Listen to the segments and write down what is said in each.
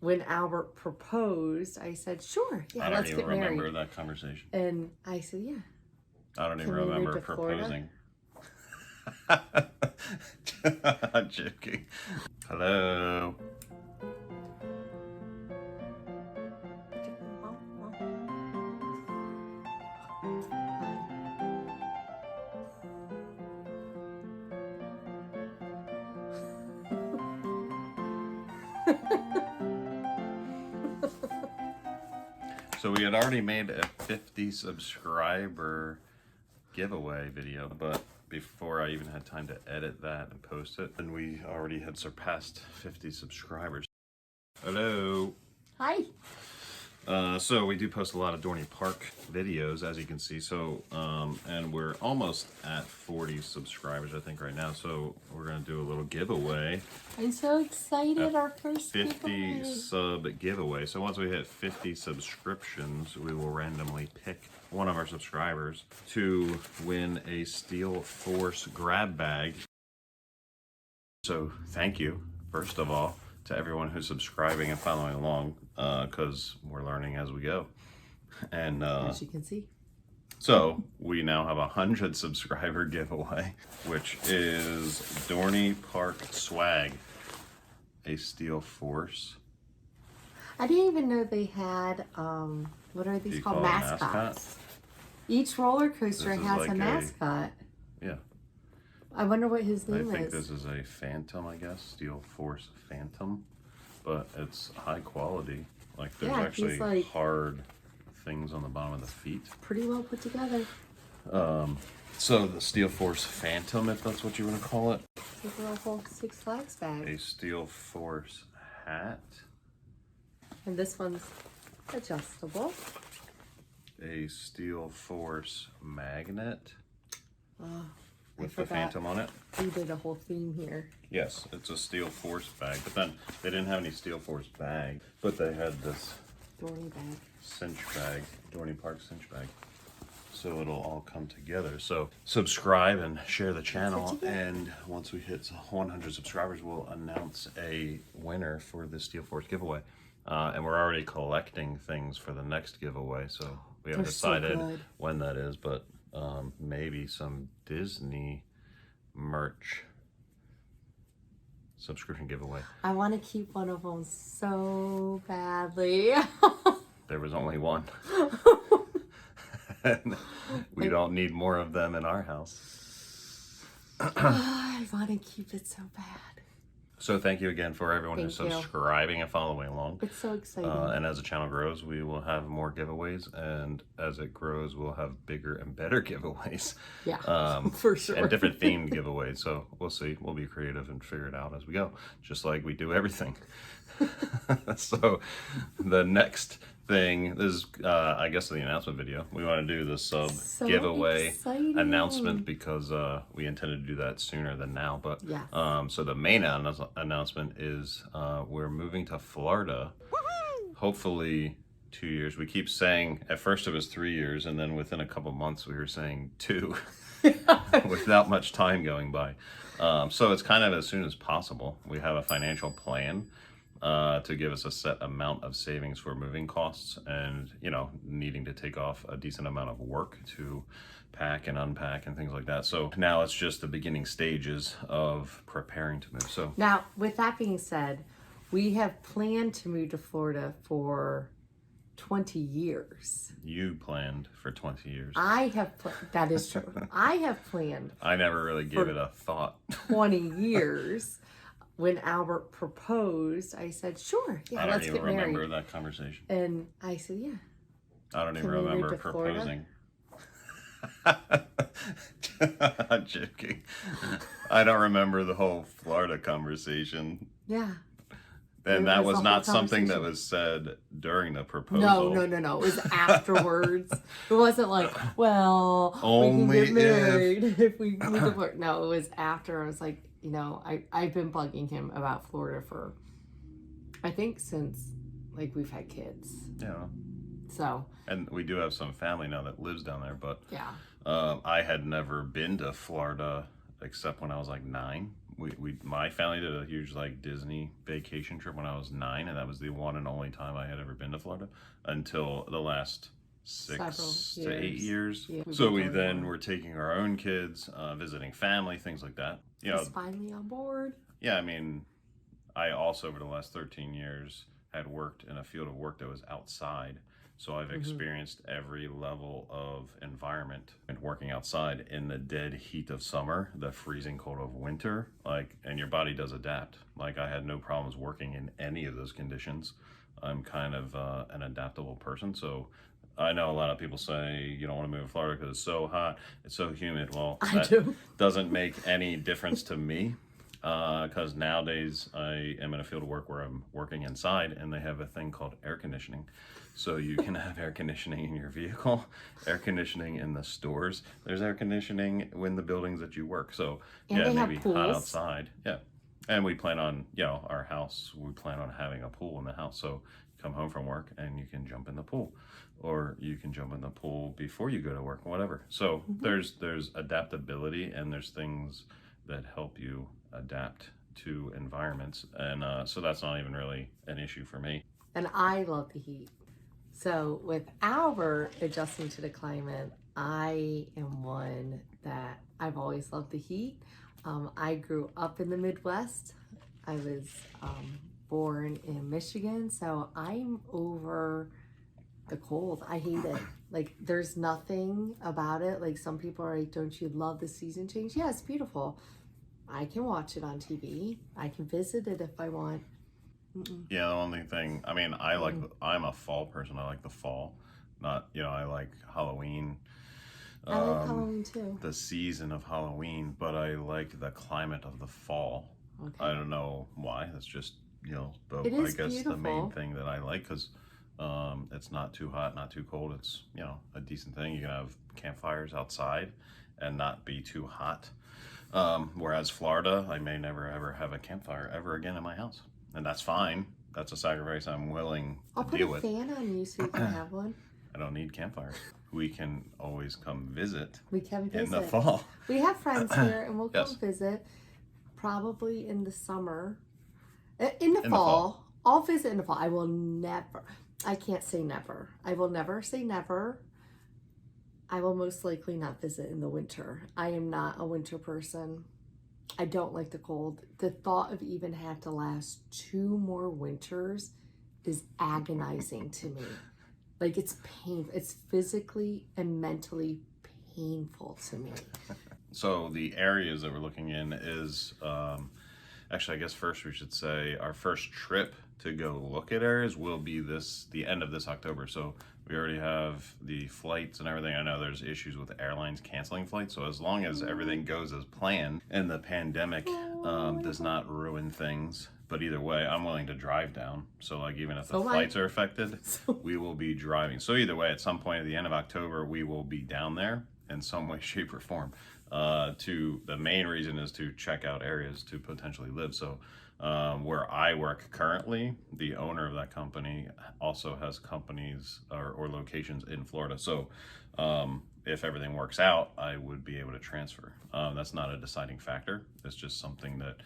when Albert proposed, I said, sure, yeah, let's get married. I don't even remember that conversation. And I said, yeah. I don't even remember proposing. I'm joking. Hello. So we had already made a 50 subscriber giveaway video, but before I even had time to edit that and post it, and we already had surpassed 50 subscribers. Hello. Hi. So we do post a lot of Dorney Park videos, as you can see. So, and we're almost at 40 subscribers, I think, right now. So we're gonna do a little giveaway. I'm so excited! Our first 50 giveaway. sub giveaway. So once we hit 50 subscriptions, we will randomly pick one of our subscribers to win a Steel Force grab bag. So thank you, first of all, to everyone who's subscribing and following along, because we're learning as we go. And as you can see. So we now have a 100 subscriber giveaway, which is Dorney Park swag, a Steel Force. I didn't even know they had, what are these called? Mascots. Each roller coaster has like a mascot. Yeah. I wonder what his name is. I think this is a Phantom, I guess. Steel Force Phantom. But it's high quality. Like there's actually like hard things on the bottom of the feet. Pretty well put together. So the Steel Force Phantom, if that's what you want to call it. It's like a whole Six Flags bag. A Steel Force hat. And this one's adjustable. A Steel Force magnet. Oh, with the Phantom on it. We did a whole theme here. Yes, it's a Steel Force bag, but then they didn't have any Steel Force bag, but they had this Dorney bag. cinch bag, Dorney Park cinch bag. So it'll all come together. So subscribe and share the channel, and once we hit 100 subscribers, we'll announce a winner for the Steel Force giveaway. And we're already collecting things for the next giveaway, so we haven't decided when that is, but maybe some Disney merch subscription giveaway. I want to keep one of them so badly. There was only one. And we don't need more of them in our house. I want to keep it so bad. So thank you again for everyone who's subscribing and following along. It's so exciting. And as the channel grows, we will have more giveaways. And as it grows, we'll have bigger and better giveaways. Yeah, for sure. And different themed giveaways. So we'll see. We'll be creative and figure it out as we go. Just like we do everything. So the next thing is, I guess, the announcement video. We want to do the sub giveaway announcement because we intended to do that sooner than now. But so the main announcement is we're moving to Florida. Hopefully 2 years. We keep saying at first it was 3 years, and then within a couple months we were saying 2, without much time going by. So it's kind of as soon as possible. We have a financial plan to give us a set amount of savings for moving costs, and needing to take off a decent amount of work to pack and unpack and things like that. So now it's just the beginning stages of preparing to move. So now, with that being said, we have planned to move to Florida for 20 years. You planned for 20 years. I have that is true. I have planned. I never really gave it a thought. 20 years. When Albert proposed, I said, sure, yeah, let's get married. I don't even remember that conversation. And I said, yeah. I don't even remember proposing. I'm joking. I don't remember the whole Florida conversation. Yeah. And that was not something that was said during the proposal. No. It was afterwards. It wasn't like, well, only we can get married if we move to Florida. No, it was after. I was like, I've been bugging him about Florida for, I think, since we've had kids. Yeah. So. And we do have some family now that lives down there, but yeah. I had never been to Florida except when I was like 9. my family did a huge like Disney vacation trip when I was 9, and that was the one and only time I had ever been to Florida until the last six to 8 years. Yeah, so we then were taking our own kids, visiting family, things like that. You know, he's finally on board. yeah, I mean, I also over the last 13 years had worked in a field of work that was outside. So I've experienced every level of environment and working outside in the dead heat of summer, the freezing cold of winter, like, and your body does adapt. Like I had no problems working in any of those conditions. I'm kind of an adaptable person. So I know a lot of people say you don't want to move to Florida because it's so hot, it's so humid. Well, that doesn't make any difference to me. Because nowadays I am in a field of work where I'm working inside and they have a thing called air conditioning. So you can have air conditioning in your vehicle, air conditioning in the stores. There's air conditioning in the buildings that you work. So and yeah, maybe hot outside. Yeah. And we plan on, our house, we plan on having a pool in the house. So you come home from work and you can jump in the pool, or you can jump in the pool before you go to work, whatever. So there's adaptability, and there's things that help you adapt to environments, and so that's not even really an issue for me. And I love the heat. So with Albert adjusting to the climate, I am one that I've always loved the heat. I grew up in the Midwest. I was born in Michigan, so I'm over the cold. I hate it. Like, there's nothing about it. Like, some people are like, don't you love the season change? Yeah, it's beautiful. I can watch it on TV. I can visit it if I want. Yeah, the only thing, I mean, I'm a fall person. I like the fall. Not, I like Halloween. I like Halloween too. The season of Halloween, but I like the climate of the fall. Okay. I don't know why. That's just, I guess beautiful. The main thing that I like, because it's not too hot, not too cold. It's, a decent thing. You can have campfires outside and not be too hot. Whereas Florida, I may never ever have a campfire ever again in my house. And that's fine. That's a sacrifice I'm willing to deal with. I'll put a fan on you so you can have one. I don't need campfires. We can always come visit. We can visit. In the fall. We have friends here and we'll come visit probably in the summer. In the fall. I'll visit in the fall. I can't say never. I will never say never. I will most likely not visit in the winter. I am not a winter person. I don't like the cold. The thought of even have to last 2 more winters is agonizing to me. Like, it's painful. It's physically and mentally painful to me. So the areas that we're looking in is, actually, I guess first we should say our first trip to go look at areas will be the end of this October. So we already have the flights and everything. I know there's issues with airlines canceling flights. So as long as everything goes as planned and the pandemic does not ruin things, but either way, I'm willing to drive down. So like, even if the flights are affected, we will be driving. So either way, at some point at the end of October, we will be down there in some way, shape, or form. The main reason is to check out areas to potentially live. So where I work currently, the owner of that company also has companies or locations in Florida. So if everything works out, I would be able to transfer. That's not a deciding factor. It's just something that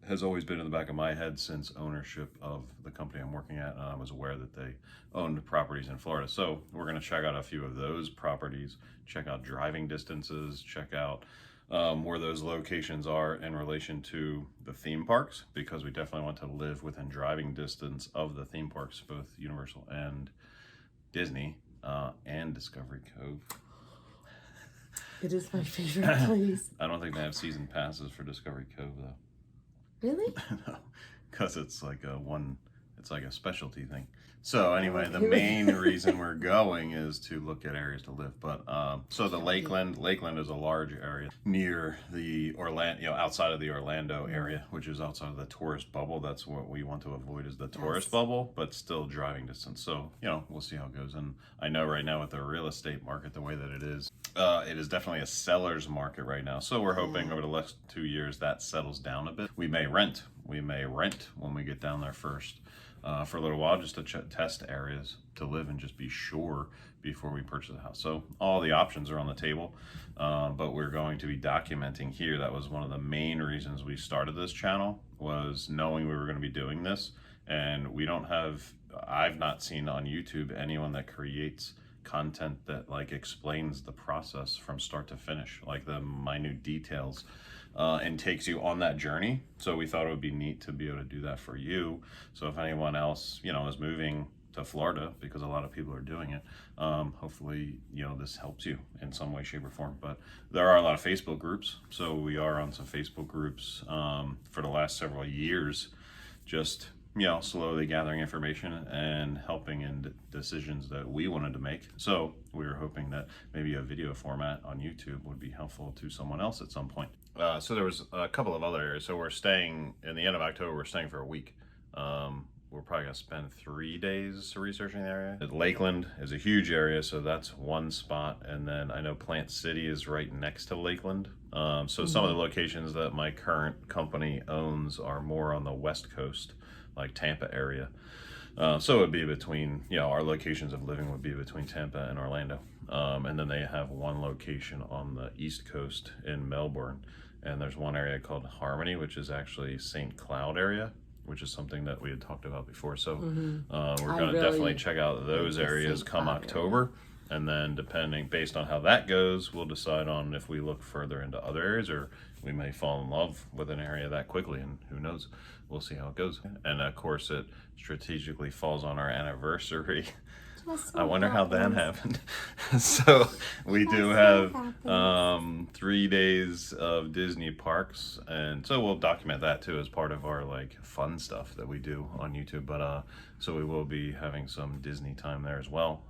has always been in the back of my head since ownership of the company I'm working at. I was aware that they owned properties in Florida. So we're going to check out a few of those properties, check out driving distances, check out where those locations are in relation to the theme parks, because we definitely want to live within driving distance of the theme parks, both Universal and Disney, and Discovery Cove. It is my favorite place. I don't think they have season passes for Discovery Cove though. Really? No, because it's like a specialty thing. So anyway, the main reason we're going is to look at areas to live. But so the Lakeland is a large area near the outside of the Orlando area, which is outside of the tourist bubble. That's what we want to avoid, is the tourist bubble, but still driving distance. So, we'll see how it goes. And I know right now with the real estate market, the way that it is definitely a seller's market right now. So we're hoping over the next 2 years that settles down a bit. We may rent when we get down there first. for a little while, just to test areas to live and just be sure before we purchase a house. So all the options are on the table, but we're going to be documenting here. That was one of the main reasons we started this channel, was knowing we were going to be doing this. And we don't have, I've not seen on YouTube anyone that creates content that like explains the process from start to finish, like the minute details, and takes you on that journey. So we thought it would be neat to be able to do that for you. So if anyone else, you know, is moving to Florida, because a lot of people are doing it, hopefully, you know, this helps you in some way, shape, or form. But there are a lot of Facebook groups, so we are on some Facebook groups for the last several years, just, you know, slowly gathering information and helping in decisions that we wanted to make. So we were hoping that maybe a video format on YouTube would be helpful to someone else at some point. So there was a couple of other areas. So we're staying, in the end of October, we're staying for a week. We're probably gonna spend 3 days researching the area. Lakeland is a huge area, so that's one spot. And then I know Plant City is right next to Lakeland. So some of the locations that my current company owns are more on the West Coast, like Tampa area. So it would be between, you know, our locations of living would be between Tampa and Orlando. And then they have one location on the East Coast in Melbourne. And there's one area called Harmony, which is actually St. Cloud area, which is something that we had talked about before. So we're going to definitely check out those areas come October. And then based on how that goes, we'll decide on if we look further into other areas, or we may fall in love with an area that quickly, and who knows, we'll see how it goes. And of course it strategically falls on our anniversary. I wonder how that happened. So we do have 3 days of Disney parks, and so we'll document that too as part of our like fun stuff that we do on YouTube. But so we will be having some Disney time there as well.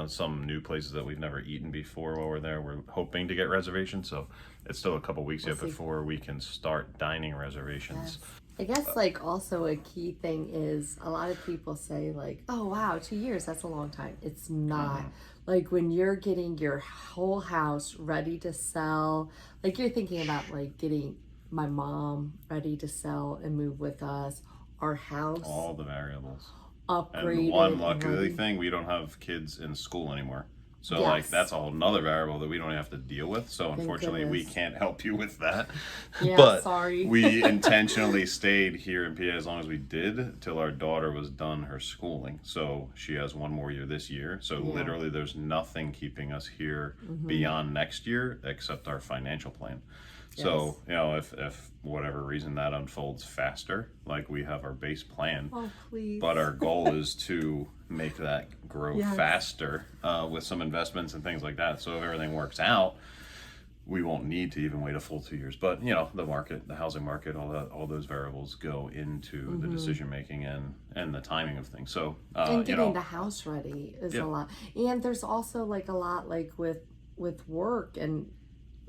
Some new places that we've never eaten before while we're there. We're hoping to get reservations, so it's still a couple weeks yet before we can start dining reservations. I guess like also a key thing is a lot of people say like, oh wow, 2 years, that's a long time. It's not. Like when you're getting your whole house ready to sell, like you're thinking about like getting my mom ready to sell and move with us, our house, all the variables, upgraded. And one lucky thing, we don't have kids in school anymore. So like that's a whole nother variable that we don't have to deal with. So unfortunately we can't help you with that. Yeah, but sorry. We intentionally stayed here in PA as long as we did till our daughter was done her schooling. So she has 1 more year this year. So literally there's nothing keeping us here beyond next year except our financial plan. So, you know, if whatever reason that unfolds faster, like we have our base plan, but our goal is to make that grow faster with some investments and things like that. So if everything works out, we won't need to even wait a full 2 years. But, you know, the market, the housing market, all those variables go into the decision making and the timing of things. So, and getting the house ready is a lot. And there's also like a lot like with work and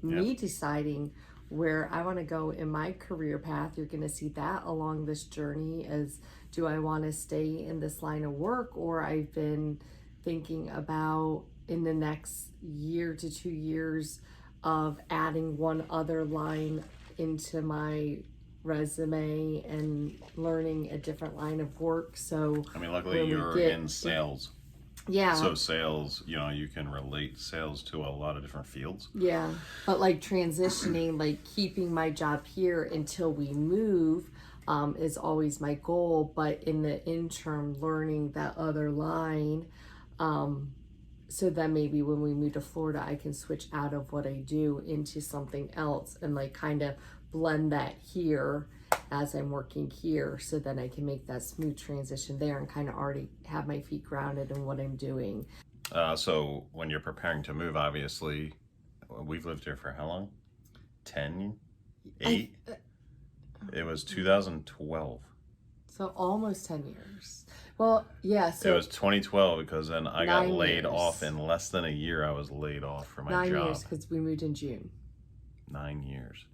me deciding where I want to go in my career path. You're going to see that along this journey as, do I want to stay in this line of work, or I've been thinking about in the next year to 2 years of adding one other line into my resume and learning a different line of work. So I mean, luckily you're in sales. Yeah. So sales, you know, you can relate sales to a lot of different fields. Yeah. But like transitioning, like keeping my job here until we move is always my goal. But in the interim, learning that other line. So then maybe when we move to Florida, I can switch out of what I do into something else and like kind of blend that here as I'm working here, so then I can make that smooth transition there and kind of already have my feet grounded in what I'm doing. So when you're preparing to move, obviously, we've lived here for how long? 8? It was 2012. So almost 10 years. Well, yeah. So it was 2012 because then I got laid off in less than a year. I was laid off from my job. 9 years because we moved in June. 9 years.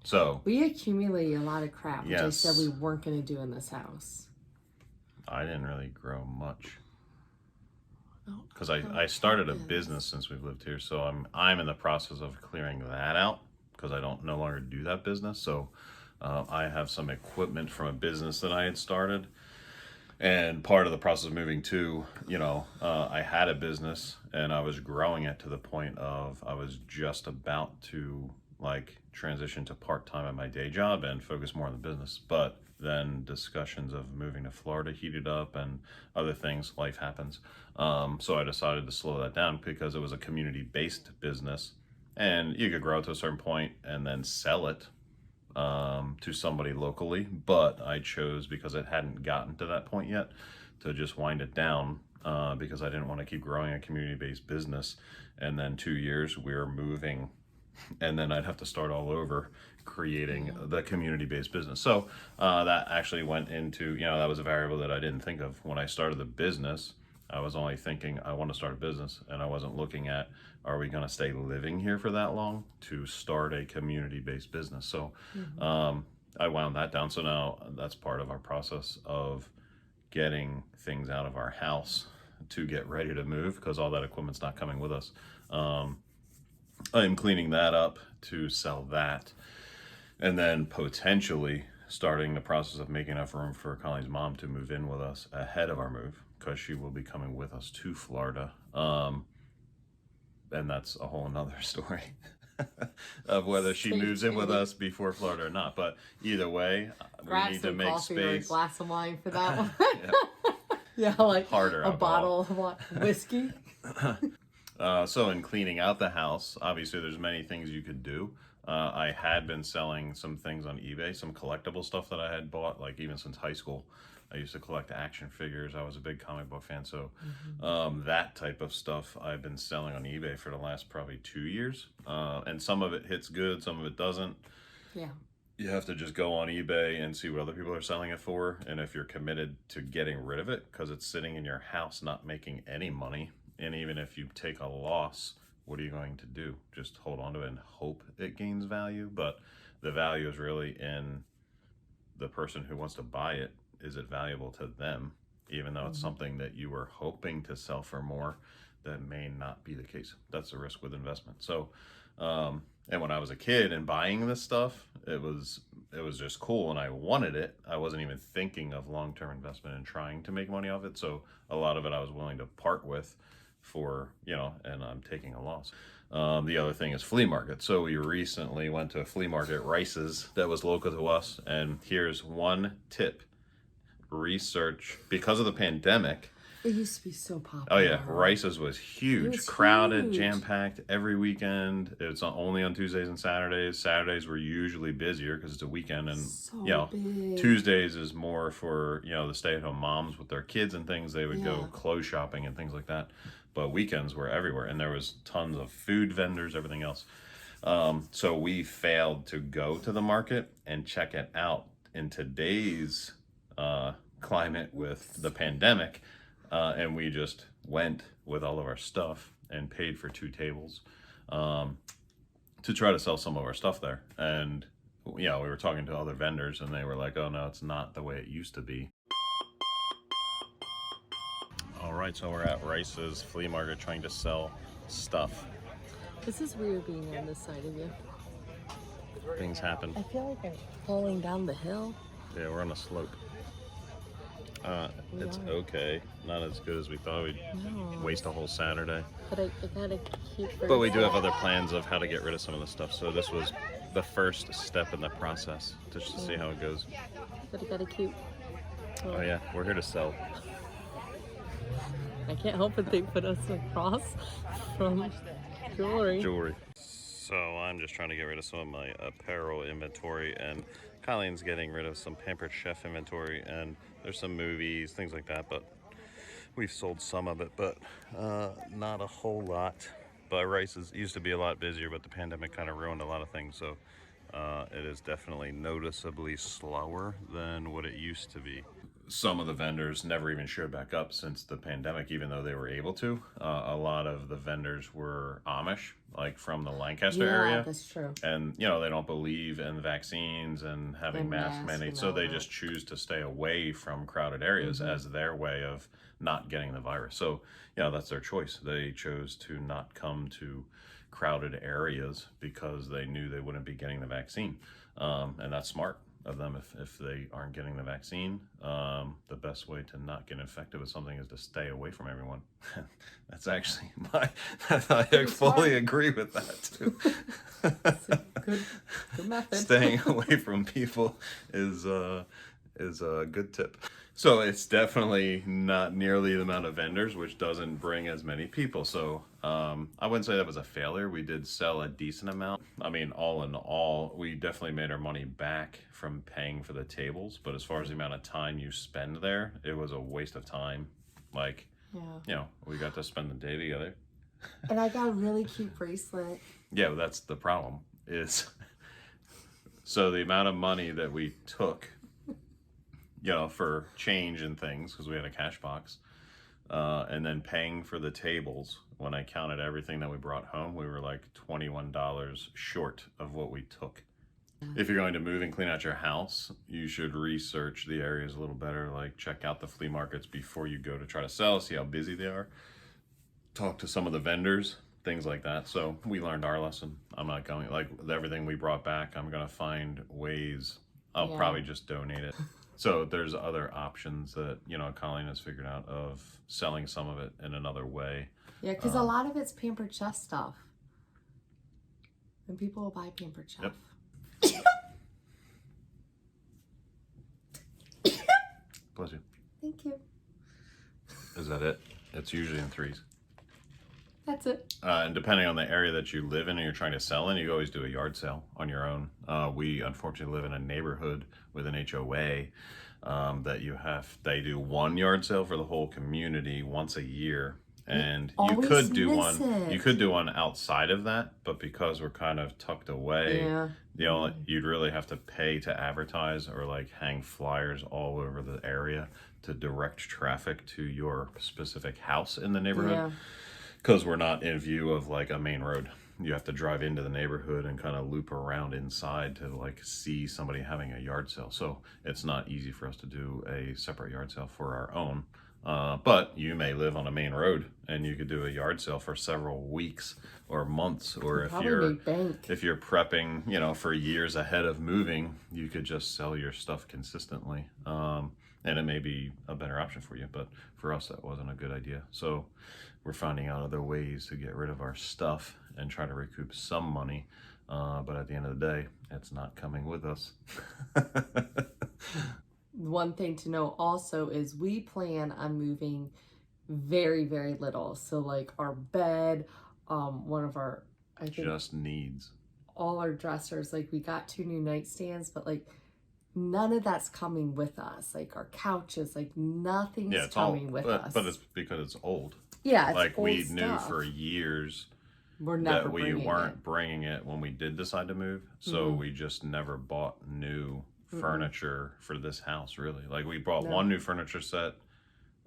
So we accumulated a lot of crap, which I said we weren't going to do in this house. I didn't really grow much because I started a business since we've lived here. So I'm in the process of clearing that out because I don't no longer do that business. So I have some equipment from a business that I had started. And part of the process of moving too, I had a business and I was growing it to the point of I was just about to like transition to part-time at my day job and focus more on the business. But then discussions of moving to Florida heated up and other things, life happens. So I decided to slow that down because it was a community-based business and you could grow it to a certain point and then sell it to somebody locally, but I chose, because it hadn't gotten to that point yet, to just wind it down because I didn't want to keep growing a community-based business. And then 2 years we were moving, and then I'd have to start all over creating the community-based business. So that actually went into, that was a variable that I didn't think of when I started the business. I was only thinking I want to start a business, and I wasn't looking at, are we going to stay living here for that long to start a community-based business? So I wound that down. So now that's part of our process of getting things out of our house to get ready to move, because all that equipment's not coming with us. I'm cleaning that up to sell that, and then potentially starting the process of making enough room for Colleen's mom to move in with us ahead of our move, because she will be coming with us to Florida. And that's a whole nother story of whether she moves in with us before Florida or not. But either way, we need to make coffee space. Or a glass of wine for that one. Yeah. Yeah, like Harder a bottle of whiskey. So in cleaning out the house, obviously there's many things you could do. I had been selling some things on eBay, some collectible stuff that I had bought, like even since high school. I used to collect action figures. I was a big comic book fan. So that type of stuff I've been selling on eBay for the last probably 2 years. And some of it hits good, some of it doesn't. Yeah. You have to just go on eBay and see what other people are selling it for. And if you're committed to getting rid of it, because it's sitting in your house not making any money, and even if you take a loss, what are you going to do? Just hold on to it and hope it gains value? But the value is really in the person who wants to buy it. Is it valuable to them, even though it's something that you were hoping to sell for more? That may not be the case. That's the risk with investment. So, and when I was a kid and buying this stuff, it was just cool and I wanted it. I wasn't even thinking of long-term investment and trying to make money off it. So a lot of it I was willing to part with for, and I'm taking a loss. The other thing is flea market. So we recently went to a flea market, Rice's, that was local to us. And here's one tip. Research, because of the pandemic. It used to be so popular. Oh yeah, Rice's was huge, It was crowded, huge. jam-packed every weekend. It's only on Tuesdays and Saturdays. Saturdays were usually busier because it's a weekend, and So big. Tuesdays is more for the stay-at-home moms with their kids and things. They would go Yeah. clothes shopping and things like that. But weekends were everywhere, and there was tons of food vendors, everything else. So we failed to go to the market and check it out in today's climate with the pandemic, and we just went with all of our stuff and paid for 2 tables to try to sell some of our stuff there. And we were talking to other vendors and they were like, oh no, it's not the way it used to be. All right, so we're at Rice's flea market trying to sell stuff. This is weird being on this side of you. Things happen. I feel like I'm falling down the hill. Yeah, we're on a slope. It's are. okay. Not as good as we thought. We'd waste a whole Saturday. But I gotta keep. But we do have other plans of how to get rid of some of the stuff. So this was the first step in the process, just to see how it goes. But I gotta keep. Oh yeah, we're here to sell. I can't help but think put us across from jewelry. So I'm just trying to get rid of some of my apparel inventory, and Colleen's getting rid of some Pampered Chef inventory, and there's some movies, things like that, but we've sold some of it, but not a whole lot. But Rice's used to be a lot busier, but the pandemic kind of ruined a lot of things, so it is definitely noticeably slower than what it used to be. Some of the vendors never even showed back up since the pandemic, even though they were able to. A lot of the vendors were Amish, like from the Lancaster area. Yeah, that's true. And, they don't believe in vaccines and having And mask masks mandates, and so all they that. just choose to stay away from crowded areas as their way of not getting the virus. So, that's their choice. They chose to not come to crowded areas because they knew they wouldn't be getting the vaccine. And that's smart. of them if they aren't getting the vaccine. The best way to not get infected with something is to stay away from everyone. That's actually I fully agree with that too. Good method. Staying away from people is a good tip. So it's definitely not nearly the amount of vendors, which doesn't bring as many people. So I wouldn't say that was a failure. We did sell a decent amount. I mean, all in all, we definitely made our money back from paying for the tables. But as far as the amount of time you spend there, it was a waste of time. Like, we got to spend the day together. And I got a really cute bracelet. Yeah, that's the problem is, so the amount of money that we took, for change and things, because we had a cash box, and then paying for the tables, when I counted everything that we brought home, we were like $21 short of what we took. If you're going to move and clean out your house, you should research the areas a little better, like check out the flea markets before you go to try to sell, see how busy they are. Talk to some of the vendors, things like that. So we learned our lesson. I'm not going, like everything we brought back, I'm going to find ways. I'll probably just donate it. So there's other options that, Colleen has figured out of selling some of it in another way. Yeah, because a lot of it's Pampered Chef stuff. And people will buy Pampered Chef. Yep. Bless you. Thank you. Is that it? It's usually in threes. That's it. And depending on the area that you live in and you're trying to sell in, you always do a yard sale on your own. We unfortunately live in a neighborhood with an HOA they do one yard sale for the whole community once a year. And you could do one outside of that, but because we're kind of tucked away, you'd really have to pay to advertise or like hang flyers all over the area to direct traffic to your specific house in the neighborhood. Because we're not in view of like a main road. You have to drive into the neighborhood and kind of loop around inside to like see somebody having a yard sale. So it's not easy for us to do a separate yard sale for our own. But you may live on a main road and you could do a yard sale for several weeks or months, or if you're prepping, for years ahead of moving, you could just sell your stuff consistently. And it may be a better option for you, but for us, that wasn't a good idea. So we're finding out other ways to get rid of our stuff and try to recoup some money. But at the end of the day, it's not coming with us. One thing to know also is we plan on moving very, very little. So like our bed, one of our, I think just needs all our dressers, like we got 2 new nightstands, but like none of that's coming with us. Like our couches, like nothing's coming with us. But it's because it's old. Yeah, it's like old we stuff. knew for years that we weren't bringing it when we did decide to move. So we just never bought new furniture for this house, really. Like we bought one new furniture set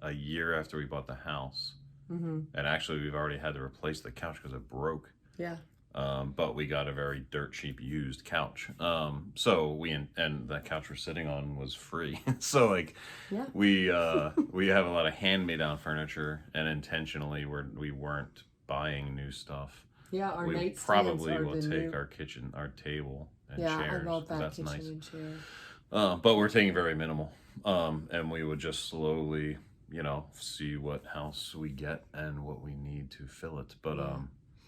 a year after we bought the house. And actually we've already had to replace the couch because it broke. Yeah. But we got a very dirt cheap used couch. So and the couch we're sitting on was free. So like we have a lot of hand-me-down furniture, and intentionally we weren't buying new stuff. Yeah, our we nightstands probably are will the take new... our table and chairs. chairs. I love that That's kitchen nice. and chair. But we're taking very minimal. And we would just slowly, see what house we get and what we need to fill it. But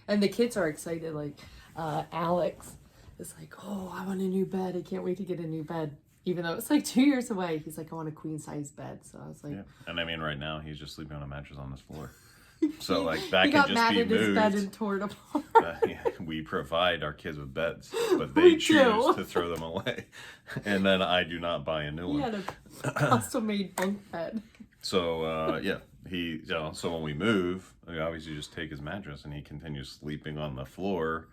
and the kids are excited. Like Alex is like, "Oh, I want a new bed. I can't wait to get a new bed." Even though it's like 2 years away, he's like, "I want a queen size bed." So I was like, And I mean, right now he's just sleeping on a mattress on this floor. So like that he can got just mad be at moved. his bed and tore it apart. We provide our kids with beds, but they choose to throw them away, and then I do not buy a new one. He had a custom-made bunk bed. So so when we move, we obviously just take his mattress and he continues sleeping on the floor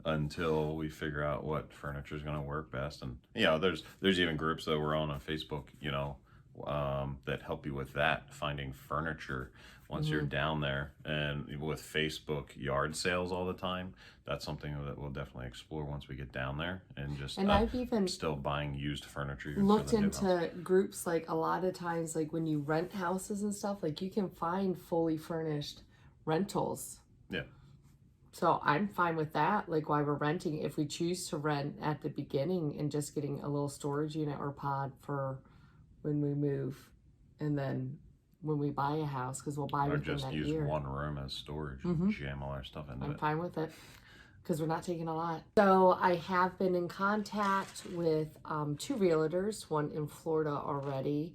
until we figure out what furniture is going to work best. And there's even groups that we're on Facebook, that help you with that, finding furniture once you're down there. And with Facebook yard sales all the time, that's something that we'll definitely explore once we get down there, and just I've even still buying used furniture. Looked into groups, like a lot of times, like when you rent houses and stuff, like you can find fully furnished rentals. Yeah. So I'm fine with that. Like while we're renting, if we choose to rent at the beginning and just getting a little storage unit or pod for when we move, and then when we buy a house, because we'll buy Or within just that use year. one room as storage and jam all our stuff into I'm it. fine with it because we're not taking a lot. So I have been in contact with 2 realtors, one in Florida already.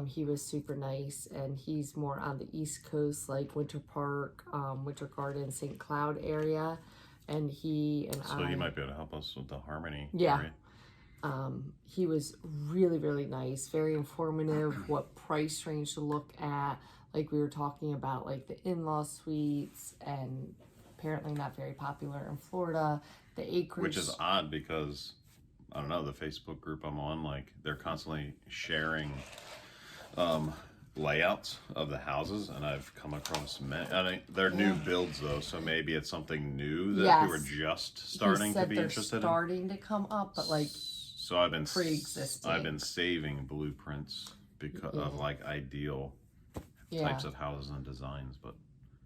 He was super nice, and he's more on the East Coast, like Winter Park, Winter Garden, St. Cloud area. And he and So you might be able to help us with the Harmony area. He was really, really nice, very informative, what price range to look at. Like we were talking about, like the in-law suites, and apparently not very popular in Florida. The acreage, Which is odd because, I don't know, the Facebook group I'm on, like they're constantly sharing layouts of the houses, and I've come across many. I mean, they're new builds though, so maybe it's something new that people are just starting to be interested in. Starting to come up, but like so I've been pre-existing. I've been saving blueprints because of like ideal types of houses and designs, but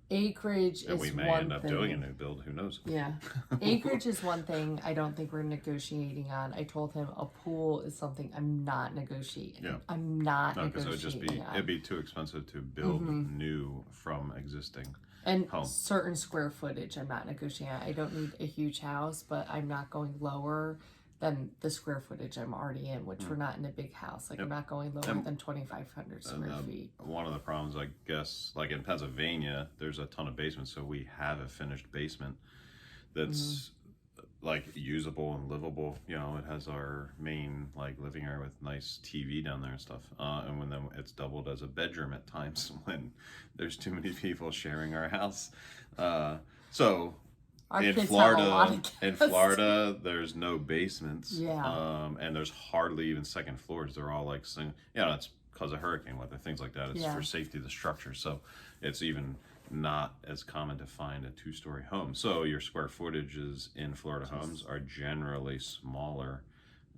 acreage and is we may one end up thing. doing a new build. Who knows? Yeah, acreage is one thing I don't think we're negotiating on. I told him a pool is something I'm not negotiating. Yeah. I'm not No, because negotiating on. it'd be too expensive to build new from existing. And home. certain square footage I'm not negotiating on. I don't need a huge house, but I'm not going lower than the square footage I'm already in, which we're not in a big house. Like I'm not going lower than 2,500 square feet. One of the problems, I guess, like in Pennsylvania, there's a ton of basements, so we have a finished basement that's like usable and livable. You know, it has our main like living area with nice TV down there and stuff. And when then it's doubled as a bedroom at times when there's too many people sharing our house. So Our in kids have a lot Florida, of guests. there's no basements. Yeah. And there's hardly even second floors. They're all like, it's because of hurricane weather, things like that. It's for safety of the structure. So it's even not as common to find a 2-story home. So your square footages in Florida homes are generally smaller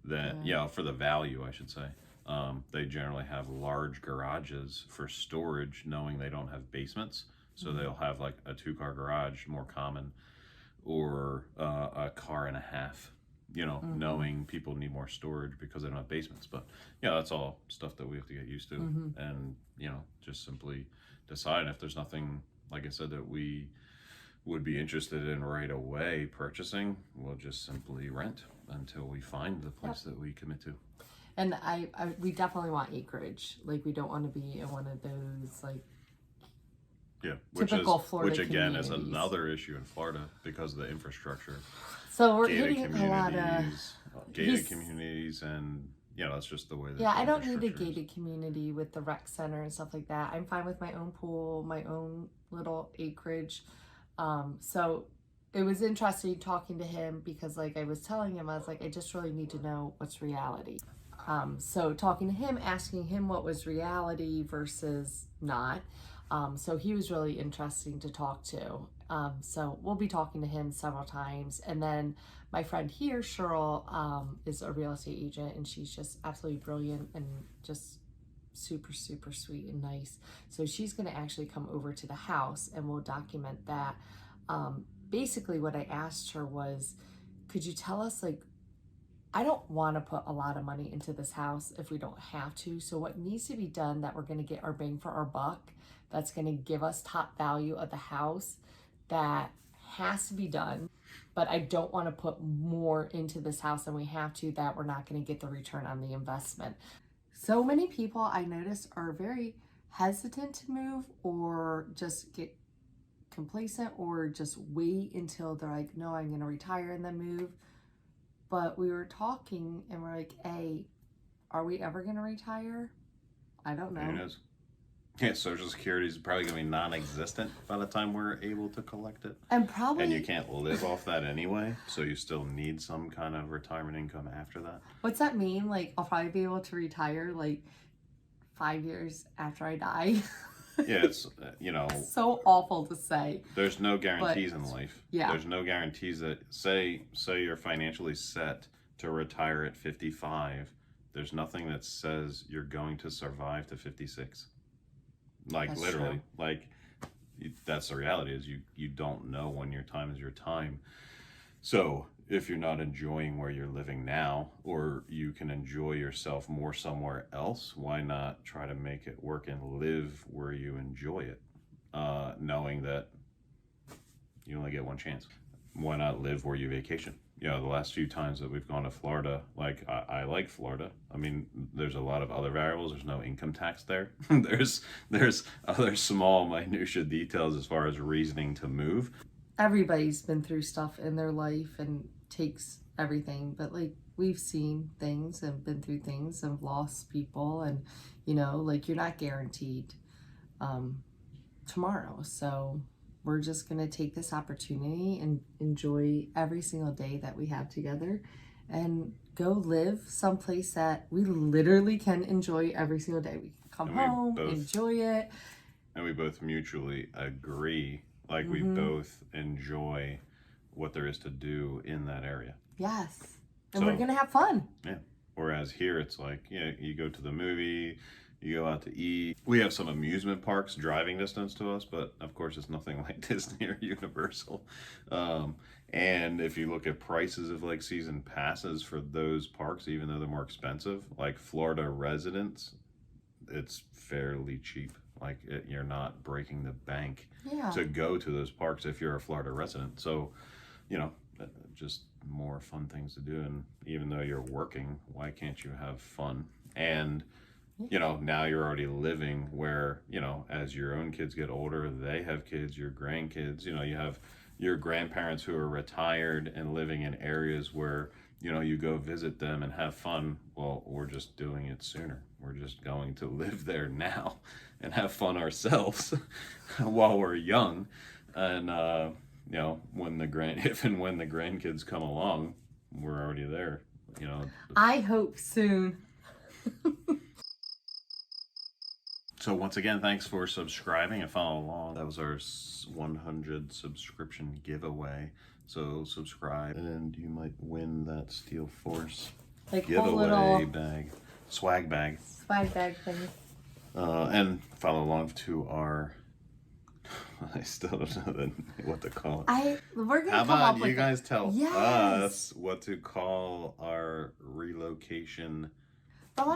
than, for the value, I should say. They generally have large garages for storage, knowing they don't have basements. So they'll have like a 2-car garage, more common, or a car and a half, knowing people need more storage because they don't have basements. But that's all stuff that we have to get used to, and just simply decide if there's nothing, like I said, that we would be interested in right away purchasing. We'll just simply rent until we find the place that we commit to. And we definitely want acreage. Like we don't want to be in one of those like typical Florida which again is communities. Another issue in Florida because of the infrastructure. So we're gated hitting a lot of gated communities, and that's just the way that I don't need a gated community with the rec center and stuff like that. I'm fine with my own pool, my own little acreage. So it was interesting talking to him because like I was telling him, I was like, I just really need to know what's reality. So talking to him, asking him what was reality versus not. So he was really interesting to talk to. So we'll be talking to him several times. And then my friend here, Cheryl, is a real estate agent, and she's just absolutely brilliant and just super, super sweet and nice. So she's going to actually come over to the house and we'll document that. Basically what I asked her was, could you tell us, like, I don't want to put a lot of money into this house if we don't have to. So what needs to be done that we're going to get our bang for our buck, that's going to give us top value of the house, that has to be done. But I don't want to put more into this house than we have to, that we're not going to get the return on the investment. So many people I notice are very hesitant to move, or just get complacent, or just wait until they're like, no, I'm going to retire and then move. But we were talking and we're like, hey, are we ever going to retire? I don't know. Who knows? Yeah, Social Security is probably going to be non-existent by the time we're able to collect it. And you can't live off that anyway, so you still need some kind of retirement income after that. What's that mean? Like, I'll probably be able to retire like 5 years after I die. Yeah, it's, so awful to say. There's no guarantees in life. Yeah. There's no guarantees that, say you're financially set to retire at 55, there's nothing that says you're going to survive to 56. Like, that's literally. True. Like, that's the reality, is you don't know when your time is your time. So if you're not enjoying where you're living now, or you can enjoy yourself more somewhere else, why not try to make it work and live where you enjoy it, knowing that you only get one chance. Why not live where you vacation? You know, the last few times that we've gone to Florida, like I like Florida. I mean, there's a lot of other variables. There's no income tax there. there's other small minutia details as far as reasoning to move. Everybody's been through stuff in their life and takes everything, but like we've seen things and been through things and lost people, and you know, like you're not guaranteed tomorrow. So we're just going to take this opportunity and enjoy every single day that we have together and go live someplace that we literally can enjoy every single day. We can come home, enjoy it. And we both mutually agree, like we both enjoy what there is to do in that area. Yes. And we're going to have fun. Yeah. Whereas here it's like, you know, you go to the movie, you go out to eat. We have some amusement parks driving distance to us, but of course it's nothing like Disney or Universal. And if you look at prices of like season passes for those parks, even though they're more expensive, like Florida residents, it's fairly cheap. Like you're not breaking the bank to go to those parks if you're a Florida resident. So, you know, just more fun things to do. And even though you're working, why can't you have fun? And you know, now you're already living where, you know, as your own kids get older, they have kids, your grandkids, you know, you have your grandparents who are retired and living in areas where, you know, you go visit them and have fun. Well, we're just doing it sooner. We're just going to live there now and have fun ourselves while we're young. And, you know, when if and when the grandkids come along, we're already there, you know. I hope soon. So once again, thanks for subscribing and follow along. That was our 100 subscription giveaway. So subscribe and you might win that Steel Force like giveaway bag, swag bag thing. And follow along to our, I still don't know what to call it. We're gonna How come about up with you guys tell Yes. us what to call our relocation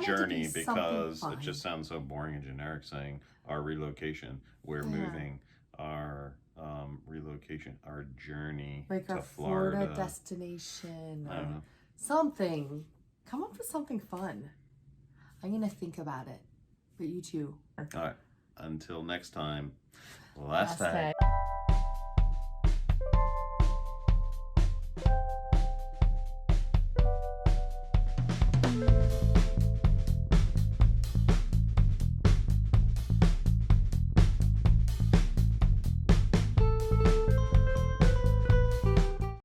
journey, because it just sounds so boring and generic saying our relocation, we're moving, our relocation, our journey like to our Florida destination, I don't know. something. Come up with something fun. I'm gonna think about it, but you too. All right, until next time, last tag.